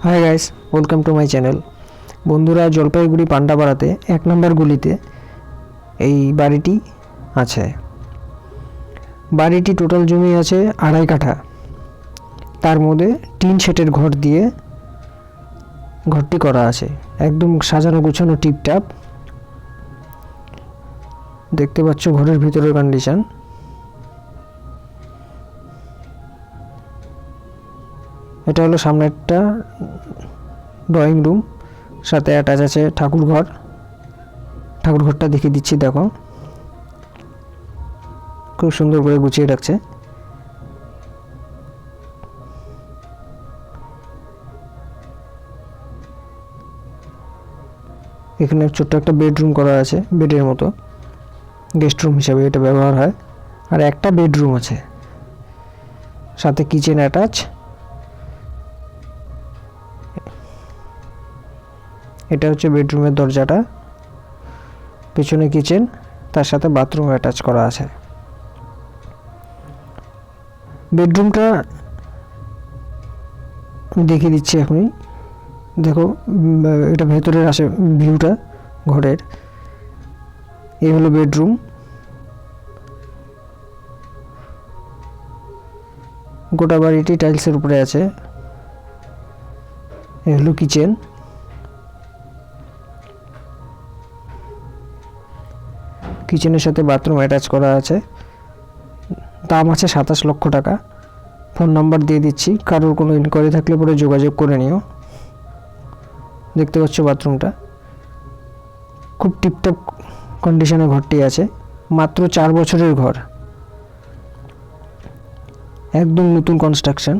Hi guys, welcome to my channel. বন্ধুরা, জলপাইগুড়ি পান্ডাপাড়াতে 1 নম্বর গলিতে এই বাড়িটি আছে। বাড়িটি টোটাল জমি আছে 2.5 কাঠা। তার মধ্যে টিন শেডের ঘর দিয়ে ঘরটি করা আছে। একদম সাজানো গোছানো টিপটাপ। দেখতে পাচ্ছ ঘরের ভিতরের কন্ডিশন। এটা হলো সামনেরটা ড্রয়িং রুম, সাথে অ্যাটাচ আছে ঠাকুর ঘর। ঠাকুর ঘরটা দেখিয়ে দিচ্ছি, দেখো খুব সুন্দর করে গুছিয়ে রাখছে। এখানে ছোট্ট একটা বেডরুম করা আছে, বেডের মতো, গেস্ট রুম হিসাবে এটা ব্যবহার হয়। আর একটা বেডরুম আছে, সাথে কিচেন অ্যাটাচ। এটা হচ্ছে বেডরুমের দরজাটা, পেছনে কিচেন, তার সাথে বাথরুম অ্যাটাচ করা আছে। বেডরুমটা দেখিয়ে দিচ্ছি এখনই। দেখো এটা ভেতরের আসে ভিউটা ঘরের। এই হলো বেডরুম। গোটা বাড়িটি টাইলসের উপরে আছে। এই হলো কিচেন। কিচেনের সাথে বাথরুম অ্যাটাচ করা আছে। দাম আছে 27 লক্ষ টাকা। ফোন নাম্বার দিয়ে দিচ্ছি, কারোর কোনো ইনকোয়ারি থাকলে পরে যোগাযোগ করে নিও। দেখতে পাচ্ছ বাথরুমটা খুব টিপটপ কন্ডিশনে ঘরটি আছে। মাত্র 4 বছরের ঘর, একদম নতুন কনস্ট্রাকশন।